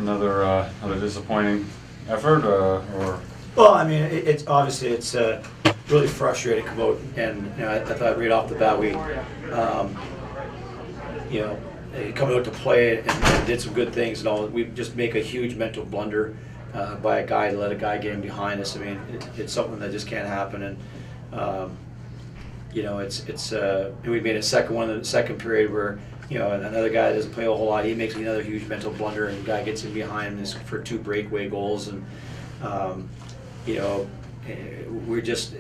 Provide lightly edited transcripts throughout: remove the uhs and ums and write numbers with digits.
another disappointing effort, or? Well, I mean, it's obviously it's really frustrating to come out, and I thought right off the bat we, coming out to play and did some good things and all. We just make a huge mental blunder by a guy to let a guy get in behind us. I mean, it's something that just can't happen, and we made a second one in the second period where. Another guy that doesn't play a whole lot, he makes another huge mental blunder, and the guy gets in behind him for 2 breakaway goals, and we're just,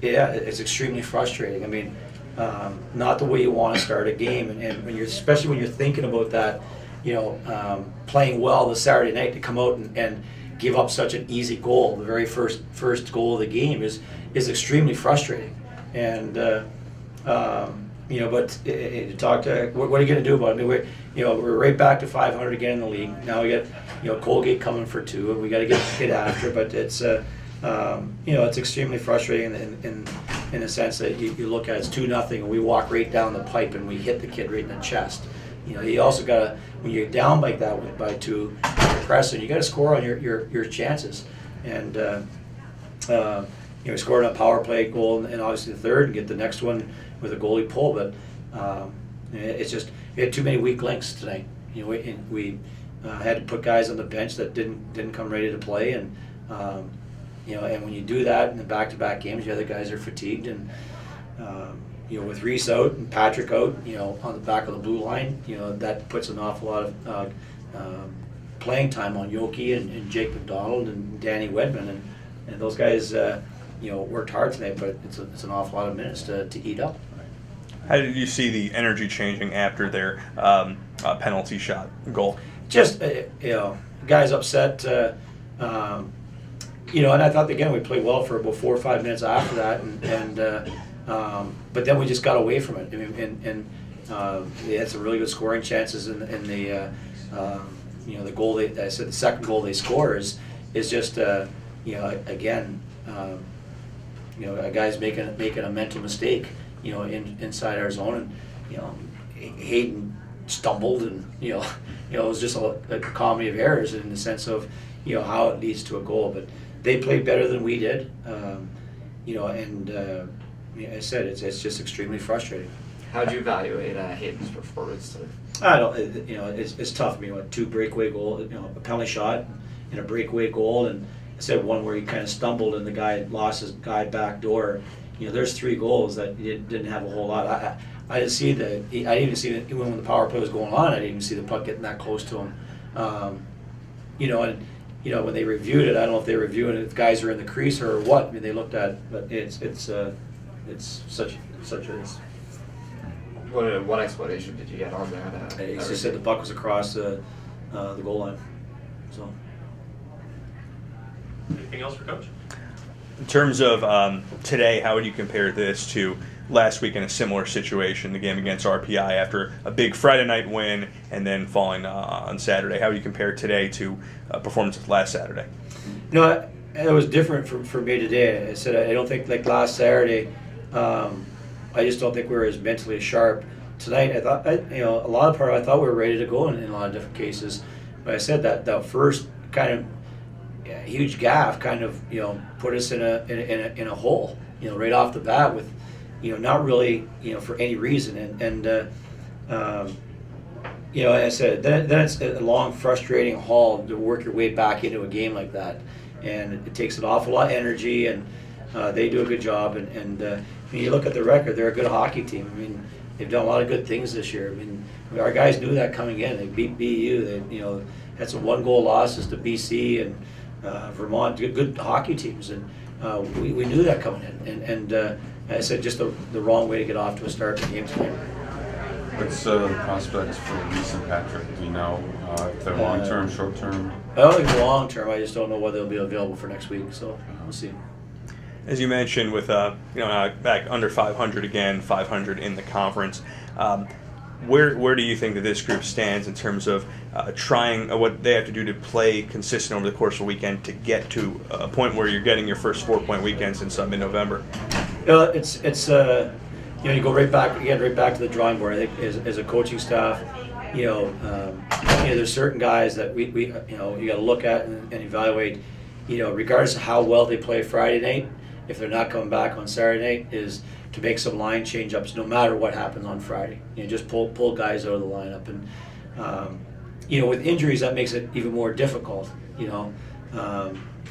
it's extremely frustrating. I mean, not the way you want to start a game, and when especially when you're thinking about that, playing well the Saturday night to come out and give up such an easy goal, the very first goal of the game is extremely frustrating, and. But to talk to, what are you going to do about it? I mean, we're right back to 500 again in the league. Now we got, Colgate coming for 2, and we got to get after. But it's, it's extremely frustrating in the sense that you look at it's 2-0, and we walk right down the pipe and we hit the kid right in the chest. You also got to, when you're down like that by 2, you're pressing. You got to score on your chances, and we scored on a power play goal, and obviously the third, and get the next one with a goalie pull, but it's just we had too many weak links tonight. We had to put guys on the bench that didn't come ready to play, and and when you do that in the back-to-back games, the other guys are fatigued, and with Reese out and Patrick out, on the back of the blue line, that puts an awful lot of playing time on Yoki and Jake McDonald and Danny Wedman, and those guys. Worked hard tonight, but it's an awful lot of minutes to eat up. How did you see the energy changing after their penalty shot goal? Just, guys upset, and I thought, again, we played well for about 4 or 5 minutes after that, but then we just got away from it. I mean, and they had some really good scoring chances in the goal, the second goal they score is just, again, a guy's making a mental mistake, inside our zone, and Hayden stumbled, and it was just a comedy of errors in the sense of how it leads to a goal. But they played better than we did, and I said it's just extremely frustrating. How do you evaluate Hayden's performance today? I don't. It's tough. I mean, 2 breakaway goal, a penalty shot, and a breakaway goal, and. I said one where he kind of stumbled and the guy lost his guy back door. There's 3 goals that he didn't have a whole lot. I didn't see I didn't even see it even when the power play was going on. I didn't even see the puck getting that close to him. When they reviewed it, I don't know if they reviewed it if guys are in the crease or what. I mean, they looked at, but it's such as. What explanation did you get on that? He just said the puck was across the goal line. So. Anything else for Coach? In terms of today, how would you compare this to last week in a similar situation, the game against RPI after a big Friday night win and then falling on Saturday? How would you compare today to performances last Saturday? It was different for me today. I said I don't think like last Saturday. I just don't think we were as mentally sharp. Tonight, I thought a lot of I thought we were ready to go in a lot of different cases. But I said that first kind of. Huge gaff kind of put us in a hole right off the bat with not really for any reason, and I said then it's a long frustrating haul to work your way back into a game like that, and it takes an awful lot of energy, and they do a good job, and when you look at the record, they're a good hockey team. I mean, they've done a lot of good things this year. I mean, our guys knew that coming in. They beat BU. They had some 1-goal losses to BC and Vermont, good hockey teams, and we knew that coming in, and I said just the wrong way to get off to a start in the game tonight. What's the prospects for Reese and Patrick? Do you know if they're long-term, short-term? I don't think they're long-term. I just don't know whether they'll be available for next week, so we'll see. As you mentioned, with back under 500 again, 500 in the conference, where do you think that this group stands in terms of trying what they have to do to play consistent over the course of a weekend to get to a point where you're getting your first 4-point weekend since mid-November? It's you go right back to the drawing board. I think as a coaching staff, there's certain guys that we you got to look at and evaluate, regardless of how well they play Friday night, if they're not coming back on Saturday night, is to make some line change-ups no matter what happens on Friday. Just pull guys out of the lineup. And, with injuries, that makes it even more difficult, And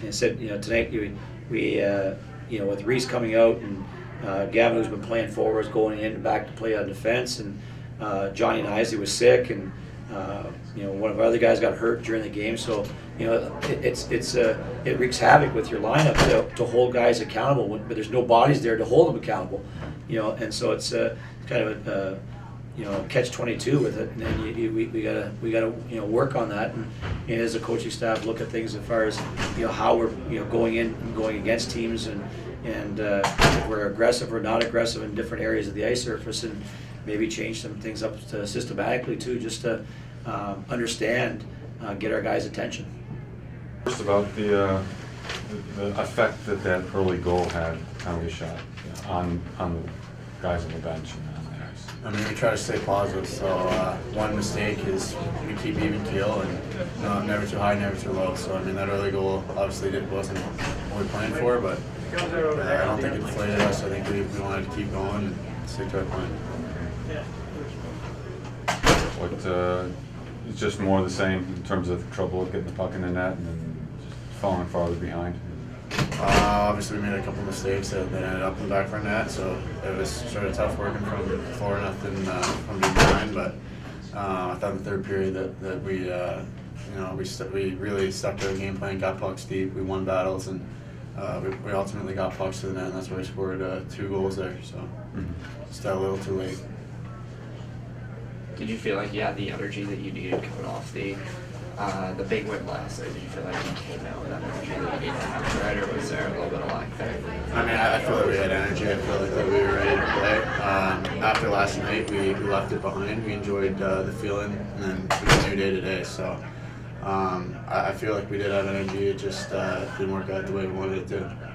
I said, tonight we with Reese coming out and Gavin, who's been playing forwards, going in and back to play on defense, and Johnny and Isley was sick, and one of our other guys got hurt during the game. So it wreaks havoc with your lineup to hold guys accountable, but there's no bodies there to hold them accountable. And so it's kind of a catch-22 with it, and then we gotta work on that, and as a coaching staff look at things as far as how we're going in and going against teams, and if we're aggressive or not aggressive in different areas of the ice surface, and maybe change some things up systematically too, just to understand, get our guys' attention. First, about the effect that early goal had, penalty shot, on the guys on the bench and on the ice. I mean, we try to stay positive. So one mistake is we keep even keel and never too high, never too low. So I mean, that early goal obviously wasn't what we planned for, but I don't think it deflated us. I think we wanted to keep going and stick to our plan. It's just more of the same in terms of trouble getting the puck in the net and then just falling farther behind. Obviously, we made a couple mistakes that ended up in the back of our net, so it was sort of tough working from 4-0 from being behind. But I thought in the third period that we really stuck to the game plan, got pucks deep, we won battles, and we ultimately got pucks to the net, and that's why we scored 2 goals there. So just a little too late. Did you feel like you had the energy that you needed coming off the big win last night? Did you feel like you came out with that energy that you needed to have tonight, or was there a little bit of lack there? I mean, I feel like we had energy. I feel like that we were ready to play. After last night, we left it behind. We enjoyed the feeling, and then it was a new day today. So I feel like we did have energy. It just didn't work out the way we wanted it to.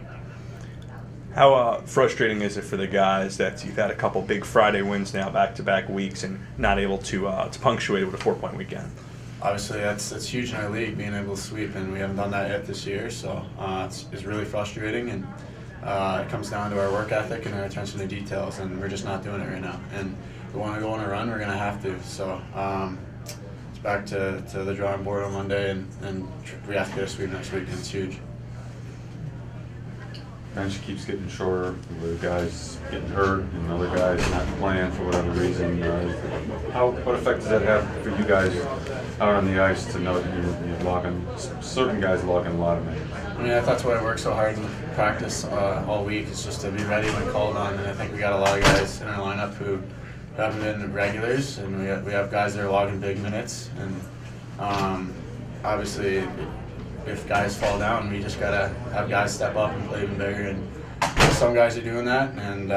How frustrating is it for the guys that you've had a couple big Friday wins now, back-to-back weeks, and not able to punctuate it with a 4-point weekend? Obviously, that's huge in our league, being able to sweep, and we haven't done that yet this year. So it's really frustrating, and it comes down to our work ethic and our attention to details, and we're just not doing it right now. And if we want to go on a run, we're going to have to. So it's back to the drawing board on Monday, and we have to get a sweep next week, and it's huge. Bench keeps getting shorter, the guys getting hurt, and other guys not playing for whatever reason. What effect does that have for you guys out on the ice to know that you're logging, certain guys logging a lot of minutes? I mean, that's why I work so hard in practice all week, is just to be ready when called on. And I think we got a lot of guys in our lineup who haven't been regulars, and we have guys that are logging big minutes. And obviously, if guys fall down, we just gotta have guys step up and play even bigger. And some guys are doing that, and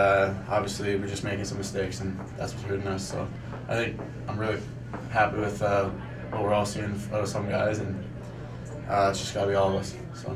obviously we're just making some mistakes, and that's what's hurting us. So I think I'm really happy with what we're all seeing out of some guys, and it's just gotta be all of us. So.